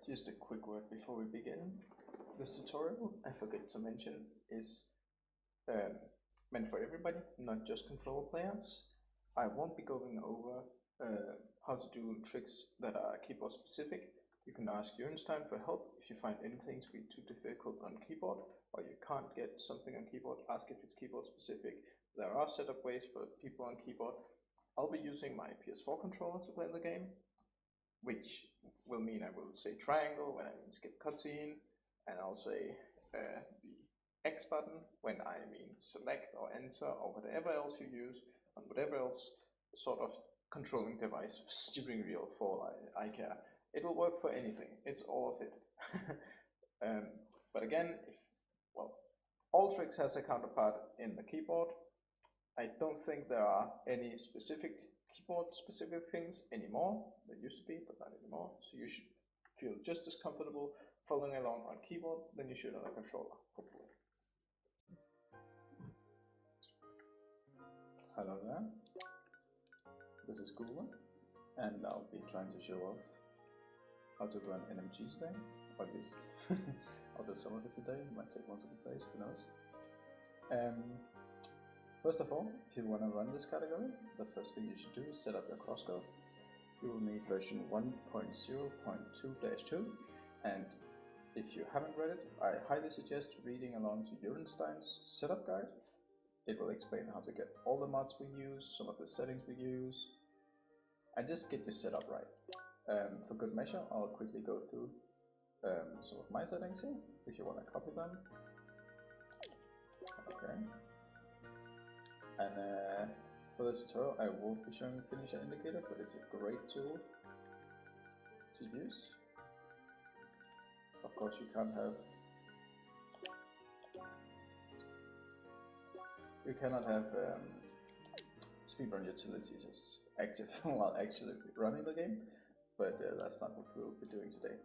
Just a quick word before we begin. This tutorial, I forget to mention, is meant for everybody, not just controller players. I won't be going over how to do tricks that are keyboard specific. You can ask Jørgenstein for help if you find anything to be too difficult on keyboard, or you can't get something on keyboard, ask if it's keyboard specific. There are setup ways for people on keyboard. I'll be using my PS4 controller to play the game, which will mean I will say triangle when I mean skip cutscene, and I'll say the X button when I mean select or enter or whatever else you use on whatever else sort of controlling device, steering wheel for I care. It will work for anything, it's all of it. But again, all tricks has a counterpart in the keyboard. I don't think there are any specific keyboard specific things anymore. There used to be, but not anymore. So you should feel just as comfortable following along on keyboard than you should on a controller, hopefully. Hello there. This is Google, and I'll be trying to show off how to run NMG today, or at least I'll do some of it today. It might take multiple plays, who knows. First of all, if you want to run this category, the first thing you should do is set up your Crosscode. You will need version 1.0.2-2, and if you haven't read it, I highly suggest reading along to Jørgenstein's setup guide. It will explain how to get all the mods we use, some of the settings we use, and just get your setup right. For good measure, I'll quickly go through some of my settings here, if you want to copy them. Okay. And for this tutorial, I won't be showing the finisher indicator, but it's a great tool to use. Of course, you cannot have speedrun utilities as active while actually running the game, but that's not what we'll be doing today.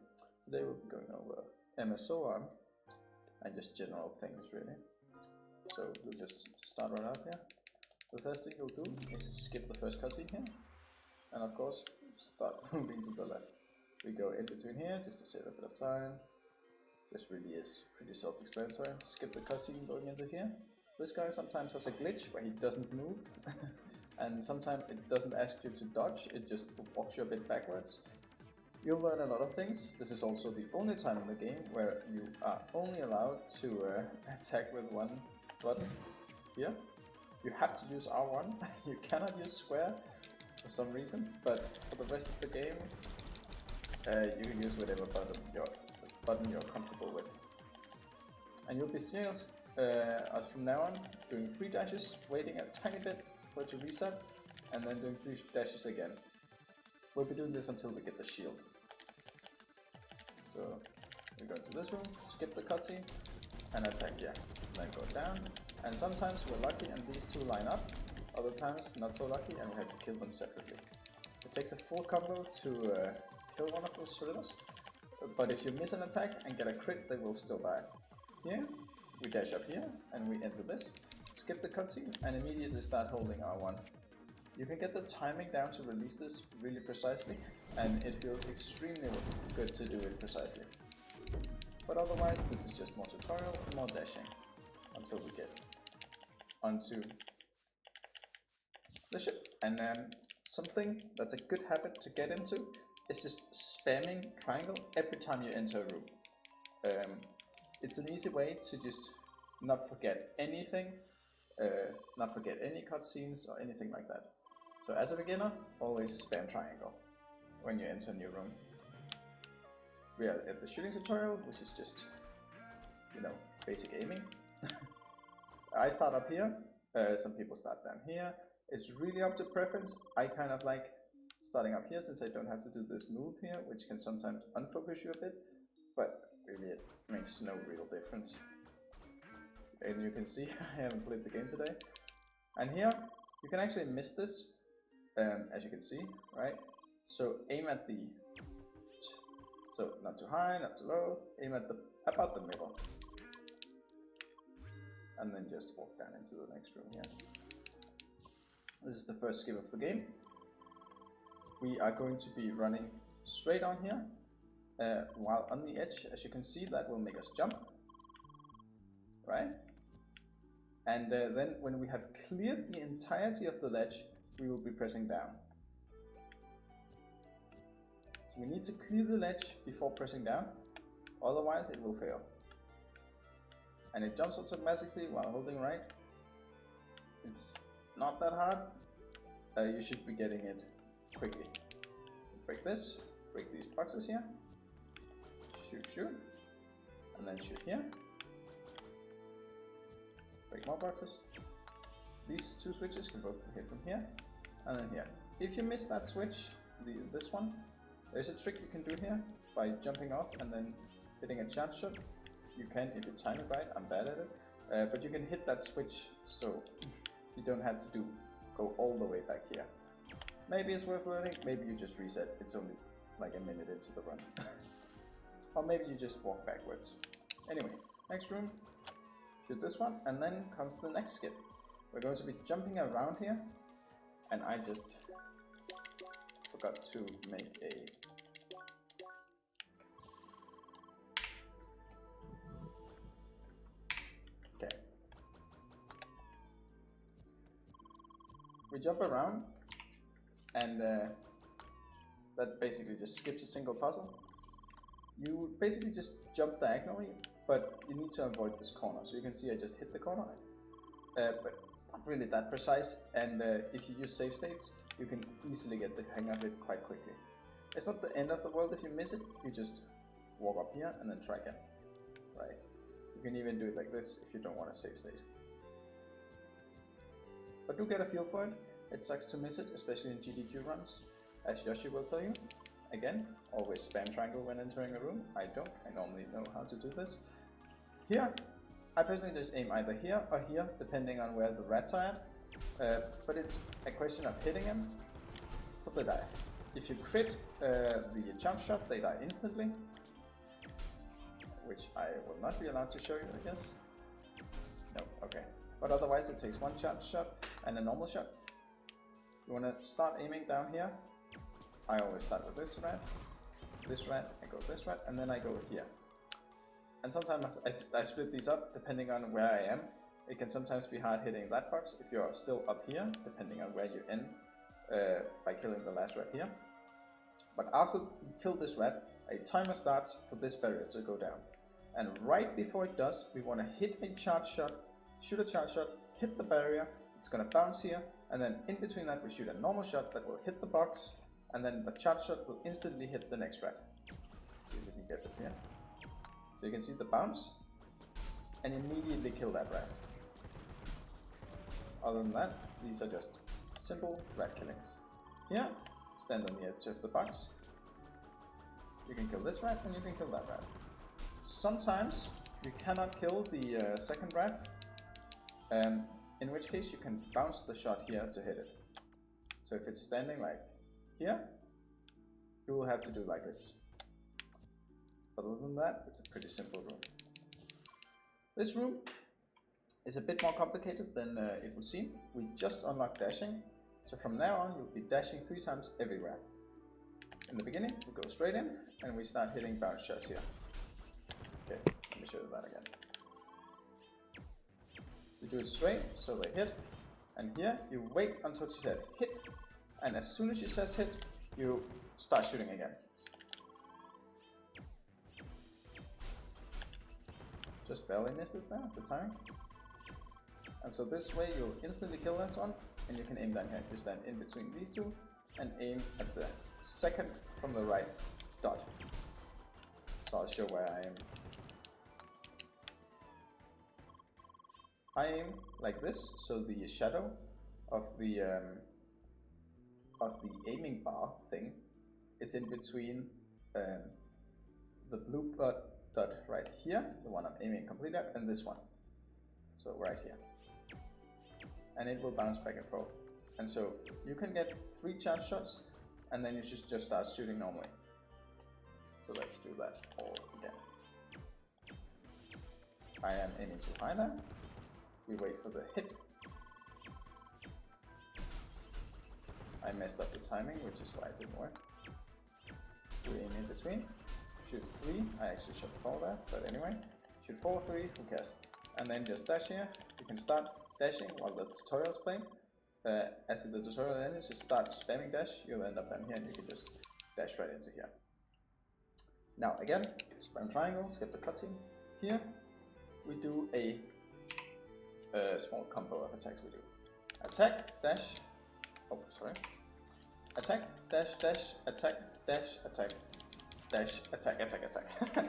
Today we'll be going over MSO and just general things really. So we'll just start right out here. The first thing you'll do is skip the first cutscene here, and of course start moving to the left. We go in between here just to save a bit of time. This really is pretty self-explanatory. Skip the cutscene going into here. This guy sometimes has a glitch where he doesn't move, and sometimes it doesn't ask you to dodge, it just walks you a bit backwards. You'll learn a lot of things. This is also the only time in the game where you are only allowed to attack with one button here. You have to use R1, you cannot use square for some reason, but for the rest of the game you can use whatever button you're comfortable with. And you'll be seeing us from now on doing 3 dashes, waiting a tiny bit for it to reset, and then doing 3 dashes again. We'll be doing this until we get the shield. So we go to this room, skip the cutscene, and attack here. Then go down. And sometimes we're lucky and these two line up, other times not so lucky and we have to kill them separately. It takes a full combo to kill one of those thrillers, but if you miss an attack and get a crit, they will still die. Here, we dash up here and we enter this, skip the cutscene and immediately start holding R1. You can get the timing down to release this really precisely, and it feels extremely good to do it precisely. But otherwise, this is just more tutorial and more dashing until we get onto the ship. And something that's a good habit to get into is just spamming triangle every time you enter a room. It's an easy way to just not forget anything, not forget any cutscenes or anything like that. So as a beginner, always spam triangle when you enter a new room. We are at the shooting tutorial, which is just, basic aiming. I start up here, some people start down here. It's really up to preference. I kind of like starting up here since I don't have to do this move here, which can sometimes unfocus you a bit, but really it makes no real difference. And you can see I haven't played the game today. And here, you can actually miss this, as you can see, right? So aim at the, so not too high, not too low, aim at about the middle. And then just walk down into the next room here. This is the first skip of the game. We are going to be running straight on here, while on the edge, as you can see, that will make us jump, right? And then when we have cleared the entirety of the ledge, we will be pressing down. So we need to clear the ledge before pressing down, otherwise it will fail. And it jumps automatically while holding right. It's not that hard. You should be getting it quickly. Break this, break these boxes here, shoot, and then shoot here. Break more boxes. These two switches can both be hit from here and then here. If you miss that switch, this one, there's a trick you can do here by jumping off and then hitting a charge shot. You can if you time it right. I'm bad at it, but you can hit that switch so you don't have to go all the way back here. Maybe it's worth learning, maybe you just reset. It's only like a minute into the run. Or maybe you just walk backwards. Anyway, next room, shoot this one, and then comes the next skip. We're going to be jumping around here, and I just forgot to make a... Okay. We jump around, and that basically just skips a single puzzle. You basically just jump diagonally, but you need to avoid this corner. So you can see I just hit the corner, but it's not really that precise, and if you use save states, you can easily get the hang of it quite quickly. It's not the end of the world if you miss it, you just walk up here and then try again, right? You can even do it like this if you don't want to save state. But do get a feel for it. It sucks to miss it, especially in GDQ runs, as Yoshi will tell you. Again, always spam triangle when entering a room. I don't, I normally know how to do this. Here, I personally just aim either here or here, depending on where the rats are at. But it's a question of hitting them, so they die. If you crit the jump shot, they die instantly. Which I will not be allowed to show you, I guess. No, okay. But otherwise it takes one charge shot and a normal shot. You want to start aiming down here. I always start with this rat, I go this rat, and then I go here. And sometimes I split these up depending on where I am. It can sometimes be hard hitting that box if you're still up here, depending on where you end by killing the last rat here. But after you kill this rat, a timer starts for this barrier to go down. And right before it does, we want to hit a charge shot, shoot a charge shot, hit the barrier, it's going to bounce here, and then in between that we shoot a normal shot that will hit the box, and then the charge shot will instantly hit the next rat. Let's see if we can get this here. So you can see the bounce, and immediately kill that rat. Other than that, these are just simple rat killings. Here, stand on the edge of the box. You can kill this rat, and you can kill that rat. Sometimes you cannot kill the second rat, in which case you can bounce the shot here to hit it. So if it's standing like here, you will have to do like this. Other than that, it's a pretty simple room. This room is a bit more complicated than it would seem. We just unlocked dashing, so from now on you'll be dashing 3 times everywhere. In the beginning, we go straight in, and we start hitting bounce shots here. Okay, let me show you that again. You do it straight, so they hit, and here you wait until she said hit, and as soon as she says hit, you start shooting again. Just barely missed it there at the time. And so this way you'll instantly kill that one, and you can aim down here. You stand in between these two and aim at the second from the right dot. So I'll show where I am. I aim like this, so the shadow of the aiming bar thing is in between the blue dot right here, the one I'm aiming completely at, and this one. So right here. And it will bounce back and forth. And so you can get 3 charge shots, and then you should just start shooting normally. So let's do that all again. I am aiming too high there. We wait for the hit. I messed up the timing, which is why it didn't work. We aim in between, shoot 3, I actually should 4 there, but anyway, shoot 4, 3, who cares? And then just dash here, you can start dashing while the tutorial is playing. As the tutorial ends, just start spamming dash, you'll end up down here and you can just dash right into here. Now again, spam triangle, skip the cutscene. Here, we do a small combo of attacks we do. Attack, dash, oh sorry. Attack, dash, dash, attack, dash, attack, dash, attack, attack, attack.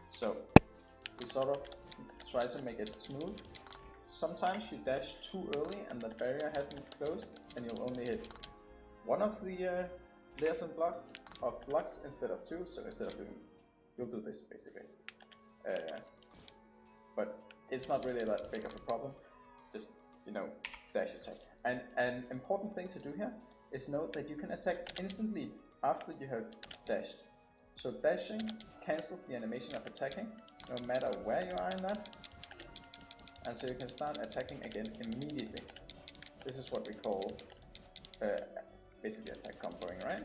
So, we sort of try to make it smooth. Sometimes you dash too early and the barrier hasn't closed and you'll only hit one of the layers of blocks instead of 2, so instead of doing, you'll do this basically. But it's not really that big of a problem, just, you know, dash attack. And an important thing to do here is note that you can attack instantly after you have dashed. So dashing cancels the animation of attacking, no matter where you are in that. And so you can start attacking again immediately. This is what we call basically attack comboing, right?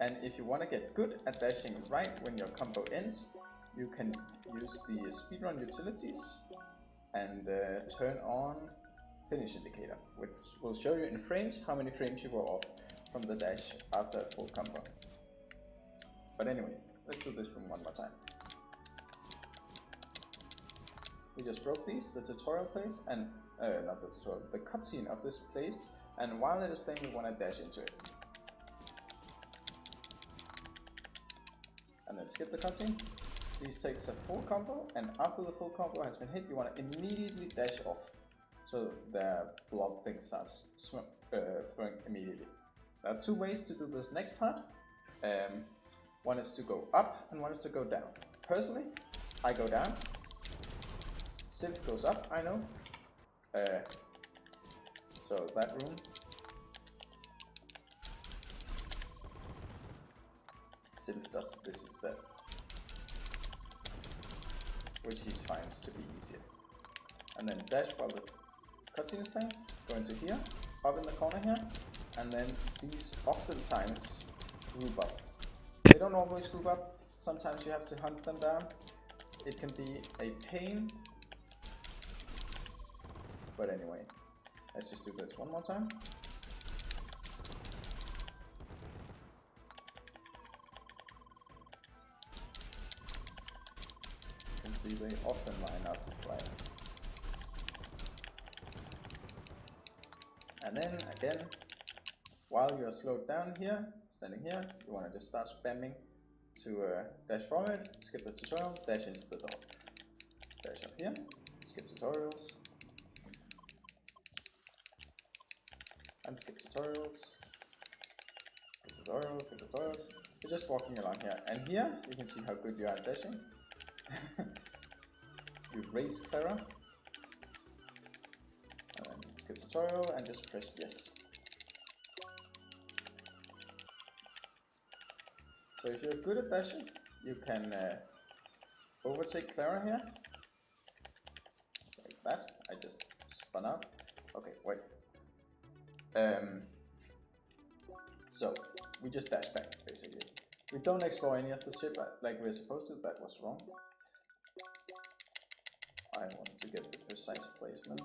And if you want to get good at dashing right when your combo ends, you can use the speedrun utilities and turn on finish indicator, which will show you in frames how many frames you were off from the dash after a full combo. But anyway, let's do this room one more time. We just broke these, the tutorial plays, and not the tutorial, the cutscene of this plays, and while it is playing we want to dash into it. And then skip the cutscene. These takes a full combo, and after the full combo has been hit, you want to immediately dash off, so the blob thing starts throwing immediately. There are 2 ways to do this next part. One is to go up and one is to go down. Personally, I go down. Synth goes up, I know. So that room. Synth does this instead, which he finds to be easier. And then dash while the cutscene is playing, go into here, up in the corner here, and then these oftentimes group up. They don't always group up, sometimes you have to hunt them down. It can be a pain, but anyway, let's just do this one more time. You can see they often line up right. And then again, while you are slowed down here, standing here, you want to just start spamming to dash forward, skip the tutorial, dash into the door. Dash up here, skip tutorials, and skip tutorials, skip tutorials, skip tutorials. You're just walking along here, and here you can see how good you are at dashing. You raise Clara, and then skip tutorial and just press yes. So if you're good at dashing, you can overtake Clara here, like that. I just spun out. Okay, wait. So we just dash back, basically. We don't explore any of the ship like we're supposed to. That was wrong. I want to get the precise placement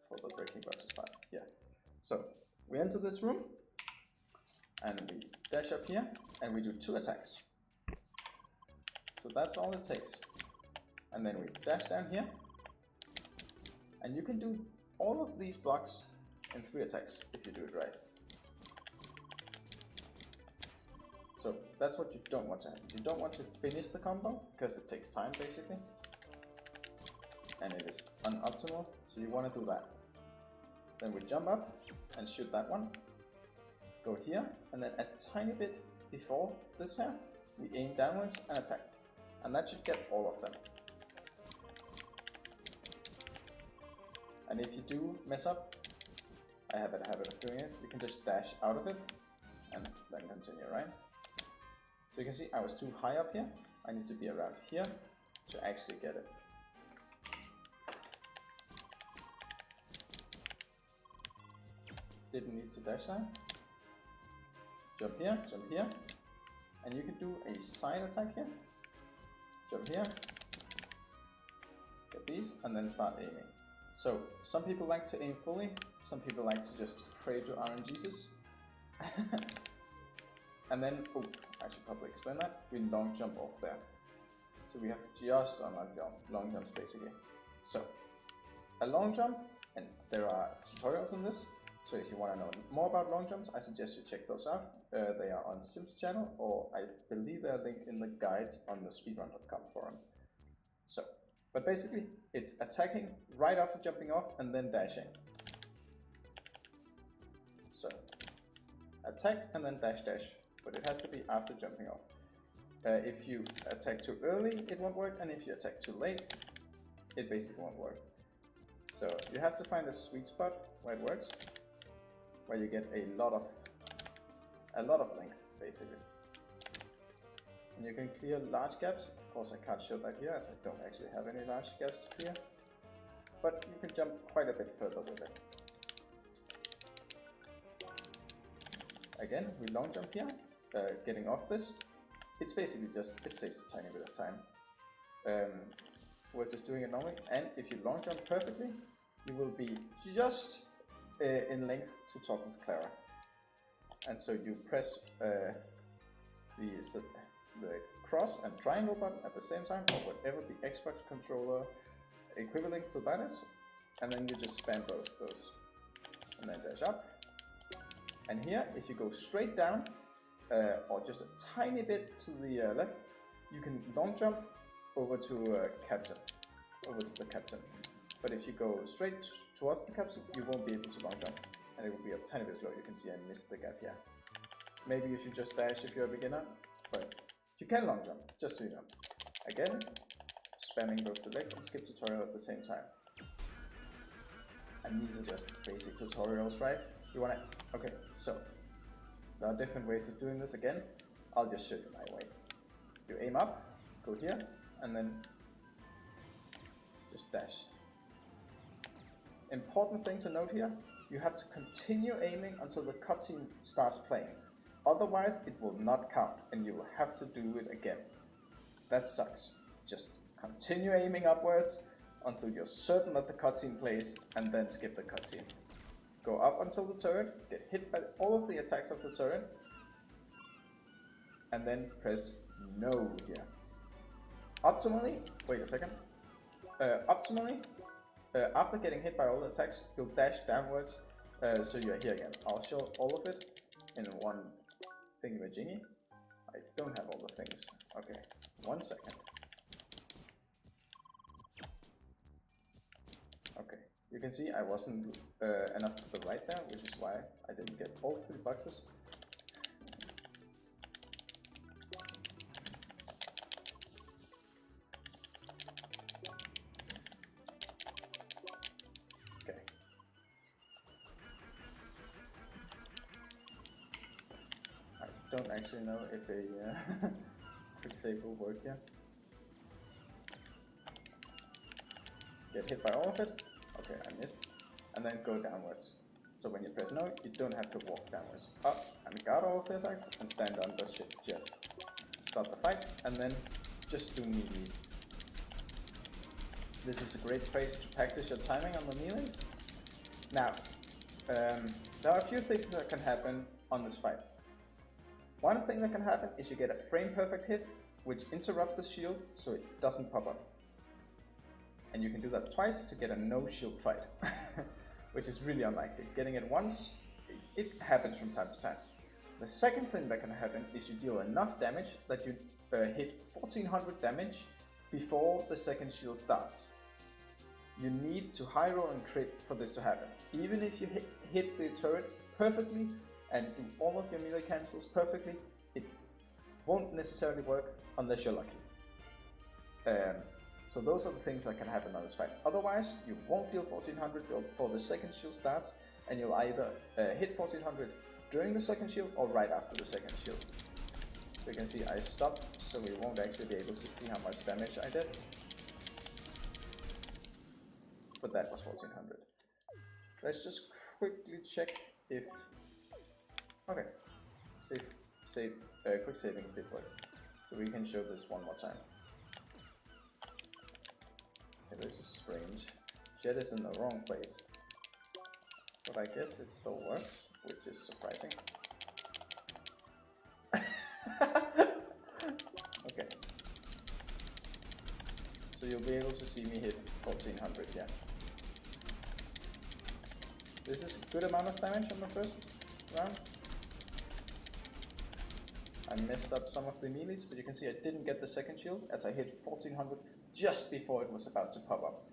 for the breaking boxes part here. So we enter this room and we dash up here and we do 2 attacks. So that's all it takes. And then we dash down here, and you can do all of these blocks in 3 attacks if you do it right. So that's what you don't want to happen. You don't want to finish the combo because it takes time basically, and it is unoptimal, so you want to do that. Then we jump up and shoot that one, go here, and then a tiny bit before this here, we aim downwards and attack. And that should get all of them. And if you do mess up, I have a habit of doing it, you can just dash out of it and then continue, right? So you can see I was too high up here, I need to be around here to actually get it. didn't need to dash line. Jump here, and you can do a side attack here. Jump here, get these, and then start aiming. So some people like to aim fully, some people like to just pray to RNGs. And then, oh, I should probably explain that. We long jump off there. So we have just unlocked long jumps basically. So a long jump, and there are tutorials on this. So if you want to know more about long jumps, I suggest you check those out. They are on Sim's channel, or I believe they are linked in the guides on the speedrun.com forum. So, but basically, it's attacking right after jumping off and then dashing. So, attack and then dash dash, but it has to be after jumping off. If you attack too early, it won't work, and if you attack too late, it basically won't work. So you have to find a sweet spot where it works, where you get a lot of length basically. And you can clear large gaps. Of course I can't show that here as I don't actually have any large gaps to clear, but you can jump quite a bit further with it. Again, we long jump here, getting off this. It's basically just, it saves a tiny bit of time versus doing it normally. And if you long jump perfectly, you will be just in length to talk with Clara. And so you press the cross and triangle button at the same time, or whatever the Xbox controller equivalent to that is, and then you just spam both those, and then dash up. And here, if you go straight down, or just a tiny bit to the left, you can long jump over to captain, over to the captain. But if you go straight towards the captain, you won't be able to long jump, and it will be a tiny bit slow. You can see I missed the gap here. Maybe you should just dash if you're a beginner, but you can long jump, just so you know. Again, spamming both select and skip tutorial at the same time. And these are just basic tutorials, right? You wanna, okay, so there are different ways of doing this again. I'll just show you my way. You aim up, go here, and then just dash. Important thing to note here, you have to continue aiming until the cutscene starts playing. Otherwise, it will not count, and you will have to do it again. That sucks. Just continue aiming upwards until you're certain that the cutscene plays, and then skip the cutscene. Go up until the turret, get hit by all of the attacks of the turret, and then press no here. Optimally, wait a second. Optimally, after getting hit by all the attacks, you'll dash downwards, so you're here again. I'll show all of it in one thingamajiggy. I don't have all the things. Okay, 1 second. Okay, you can see I wasn't enough to the right there, which is why I didn't get all 3 boxes. Okay. I don't actually know if a quick save will work here. Get hit by all of it. Okay, I missed. And then go downwards. So when you press no, you don't have to walk downwards. Up and guard all of the attacks and stand under jet. Stop the fight and then just do melee. This is a great place to practice your timing on the melees. Now, there are a few things that can happen on this fight. One thing that can happen is you get a frame perfect hit, which interrupts the shield so it doesn't pop up. And you can do that twice to get a no shield fight, which is really unlikely. Getting it once, it happens from time to time. The second thing that can happen is you deal enough damage that you hit 1400 damage before the second shield starts. You need to high roll and crit for this to happen. Even if you hit the turret perfectly and do all of your melee cancels perfectly, it won't necessarily work unless you're lucky. So those are the things that can happen on this fight. Otherwise, you won't deal 1400 before the second shield starts, and you'll either hit 1400 during the second shield or right after the second shield. So you can see I stopped, so we won't actually be able to see how much damage I did. But that was 1400. Let's just quickly check if... Okay, quick saving did work. So we can show this one more time. Okay, this is strange. Jet is in the wrong place. But I guess it still works, which is surprising. Okay. So you'll be able to see me hit 1400, yeah. This is a good amount of damage on the first round. I messed up some of the melees, but you can see I didn't get the second shield as I hit 1400 just before it was about to pop up.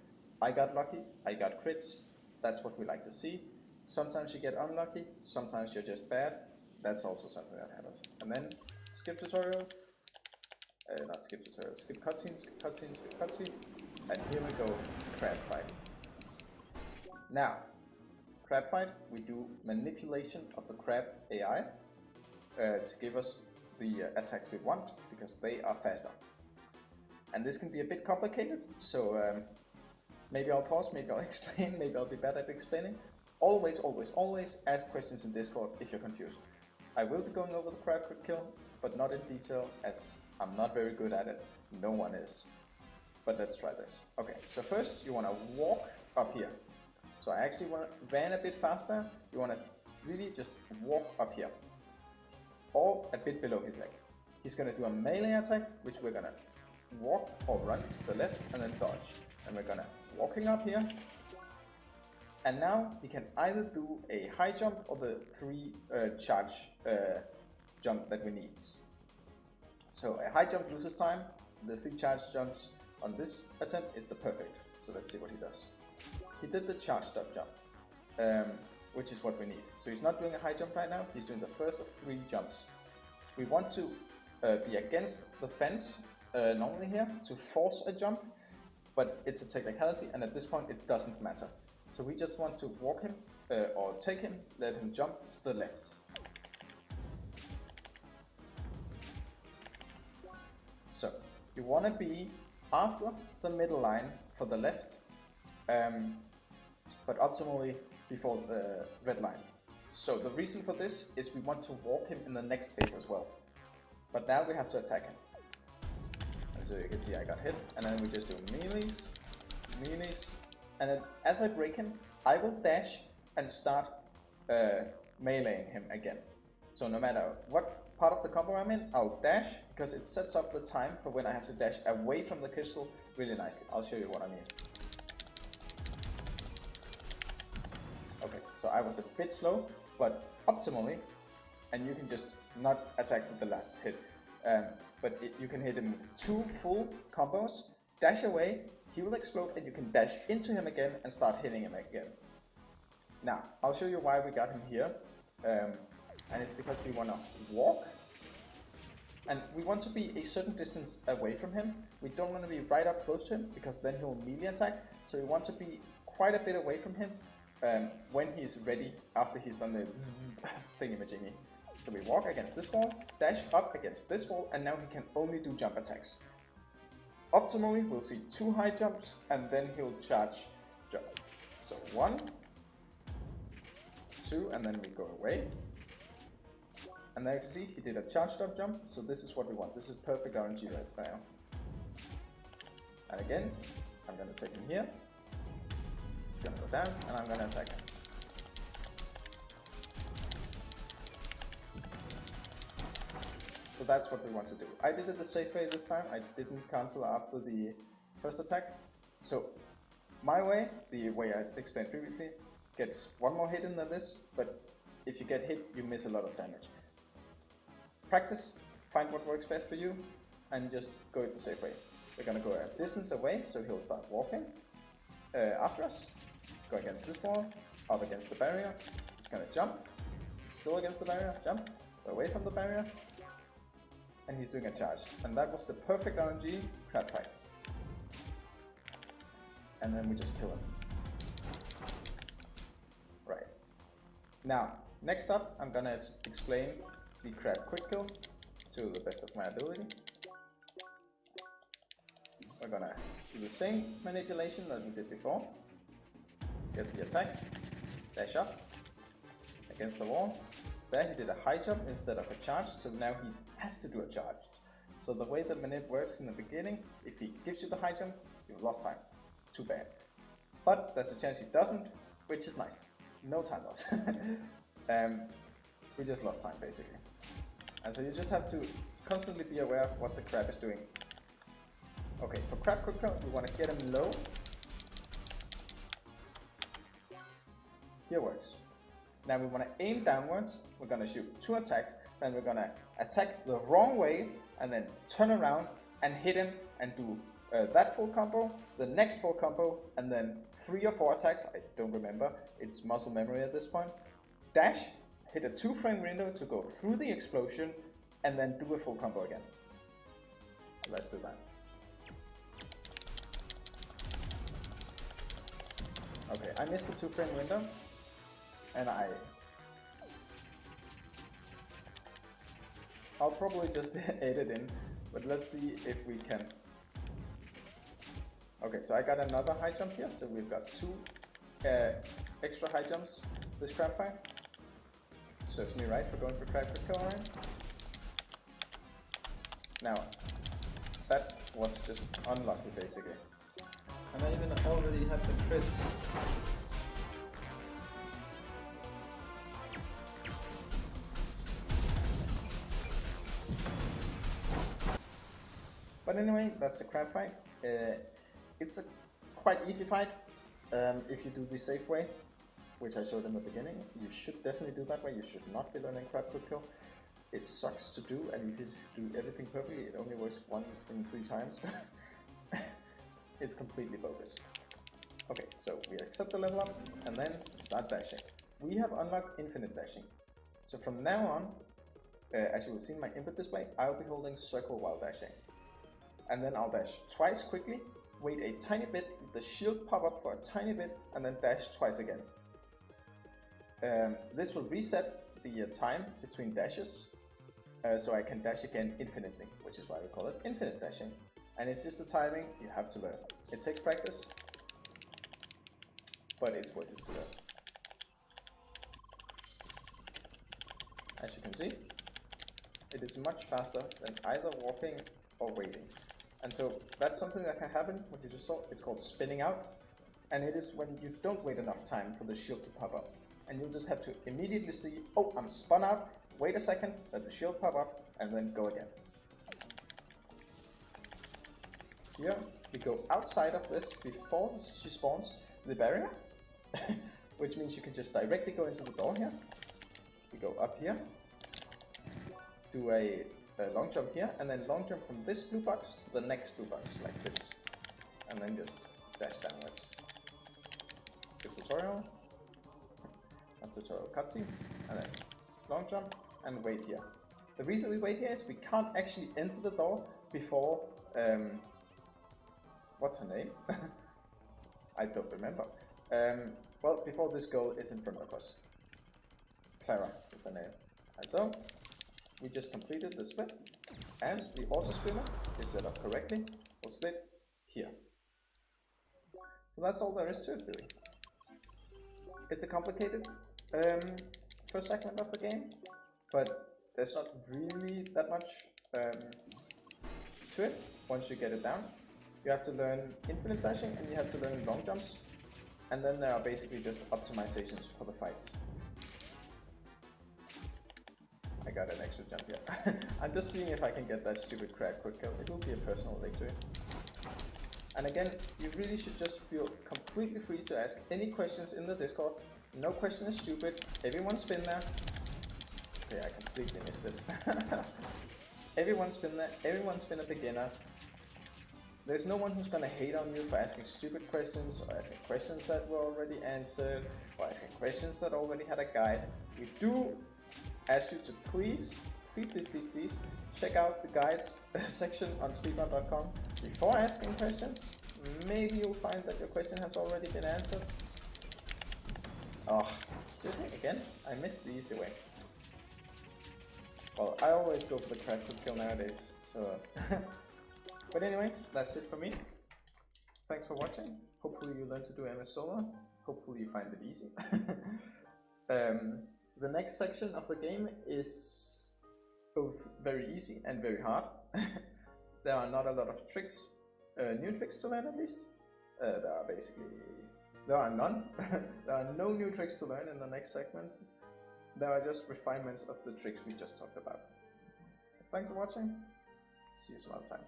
I got lucky, I got crits, that's what we like to see. Sometimes you get unlucky, sometimes you're just bad, that's also something that happens. And then skip tutorial, not skip tutorial, skip cutscene, skip cutscene, skip cutscene, and here we go, crab fight. Now, crab fight, we do manipulation of the crab AI to give us the attacks we want, because they are faster. And this can be a bit complicated, so maybe I'll pause, maybe I'll explain, maybe I'll be better at explaining. Always, always, always ask questions in Discord if you're confused. I will be going over the crab quick kill, but not in detail, as I'm not very good at it. No one is. But let's try this. Okay, so first you want to walk up here. So I actually ran a bit faster. You want to really just walk up here, or a bit below his leg. He's going to do a melee attack, which we're going to walk or run to the left and then dodge. And we're going to walking up here. And now he can either do a high jump or the 3 charge jump that we need. So a high jump loses time. The 3 charge jumps on this attempt is the perfect. So let's see what he does. He did the charge stop jump, which is what we need. So he's not doing a high jump right now, he's doing the first of 3 jumps. We want to be against the fence normally here to force a jump, but it's a technicality and at this point it doesn't matter. So we just want to walk him or take him, let him jump to the left. So you want to be after the middle line for the left, but optimally before the red line. So the reason for this is we want to walk him in the next phase as well. But now we have to attack him. And so you can see I got hit, and then we just do melees, melees, and then as I break him, I will dash and start meleeing him again. So no matter what part of the combo I'm in, I'll dash, because it sets up the time for when I have to dash away from the crystal really nicely. I'll show you what I mean. Okay, so I was a bit slow, but optimally, and you can just not attack with the last hit, but you can hit him with 2 full combos, dash away, he will explode, and you can dash into him again and start hitting him again. Now, I'll show you why we got him here, and it's because we want to walk, and we want to be a certain distance away from him. We don't want to be right up close to him, because then he'll melee attack, so we want to be quite a bit away from him when he's ready, after he's done the thingy-majiggy. So we walk against this wall, dash up against this wall, and now he can only do jump attacks. Optimally, we'll see 2 high jumps, and then he'll charge jump. So 1, 2, and then we go away. And there you can see he did a charge stop jump, so this is what we want. This is perfect RNG right now. And again, I'm going to take him here. He's going to go down, and I'm going to attack him. So that's what we want to do. I did it the safe way this time. I didn't cancel after the first attack. So my way, the way I explained previously, gets 1 more hit in than this, but if you get hit, you miss a lot of damage. Practice, find what works best for you, and just go it the safe way. We're gonna go a distance away, so he'll start walking after us. Go against this wall, up against the barrier. He's gonna jump, still against the barrier, jump, go away from the barrier, and he's doing a charge. And that was the perfect RNG crab fight. And then we just kill him. Right. Now, next up, I'm gonna explain the crab quick kill to the best of my ability. We're gonna do the same manipulation that we did before. Get the attack, dash up, against the wall. There he did a high jump instead of a charge, so now he has to do a charge. So the way the manip works in the beginning, if he gives you the high jump, you've lost time. Too bad. But there's a chance he doesn't, which is nice. No time loss. We just lost time basically. And so you just have to constantly be aware of what the crab is doing. Okay, for crab cooker, we want to get him low. Here works. Now we want to aim downwards. We're going to shoot 2 attacks. Then we're going to attack the wrong way and then turn around and hit him and do that full combo, the next full combo, and then 3 or 4 attacks. I don't remember. It's muscle memory at this point. Dash, hit a 2-frame window to go through the explosion and then do a full combo again. Let's do that. Okay, I missed the 2-frame window. And I'll probably just edit in, but let's see if we can. Okay, so I got another high jump here, so we've got 2 extra high jumps this crab fight. Serves me right for going for crab kill, alright? Now, that was just unlucky basically. And I even already had the crits. But anyway, that's the crab fight. It's a quite easy fight if you do the safe way, which I showed in the beginning. You should definitely do that way. You should not be learning crab kill. It sucks to do, and if you do everything perfectly, it only works 1 in 3 times. It's completely bogus. Okay, so we accept the level up and then start dashing. We have unlocked infinite dashing. So from now on, as you will see in my input display, I'll be holding circle while dashing. And then I'll dash twice quickly, wait a tiny bit, let the shield pop up for a tiny bit, and then dash twice again. This will reset the time between dashes, so I can dash again infinitely, which is why we call it infinite dashing. And it's just the timing you have to learn. It takes practice, but it's worth it to learn. As you can see, it is much faster than either walking or waiting. And so that's something that can happen, what you just saw. It's called spinning out. And it is when you don't wait enough time for the shield to pop up. And you'll just have to immediately see, oh, I'm spun out, wait a second, let the shield pop up, and then go again. Here, we go outside of this before she spawns the barrier, which means you can just directly go into the door here. We go up here, do a long jump here, and then long jump from this blue box to the next blue box, like this, and then just dash downwards. Skip tutorial, not tutorial, cutscene, and then long jump, and wait here. The reason we wait here is we can't actually enter the door before, what's her name? I don't remember. Well, before this girl is in front of us. Clara is her name. And so, we just completed the split, and the auto spinner is set up correctly. We'll split here. So that's all there is to it, really. It's a complicated first segment of the game, but there's not really that much to it once you get it down. You have to learn infinite dashing and you have to learn long jumps, and then there are basically just optimizations for the fights. I got an extra jump here. I'm just seeing if I can get that stupid crab quick kill. It will be a personal victory. And again, you really should just feel completely free to ask any questions in the Discord. No question is stupid. Everyone's been there. Okay, I completely missed it. Everyone's been there. Everyone's been a beginner. There's no one who's gonna hate on you for asking stupid questions, or asking questions that were already answered, or asking questions that already had a guide. We do ask you to please check out the guides section on speedrun.com before asking questions. Maybe you'll find that your question has already been answered. Oh, seriously, again? I missed the easy way. Well, I always go for the crab kill nowadays, so... But anyways, that's it for me. Thanks for watching. Hopefully you learn to do MS Solo. Hopefully you find it easy. The next section of the game is both very easy and very hard. There are not a lot of tricks, new tricks to learn at least. There are none. There are no new tricks to learn in the next segment. There are just refinements of the tricks we just talked about. Thanks for watching. See you some other time.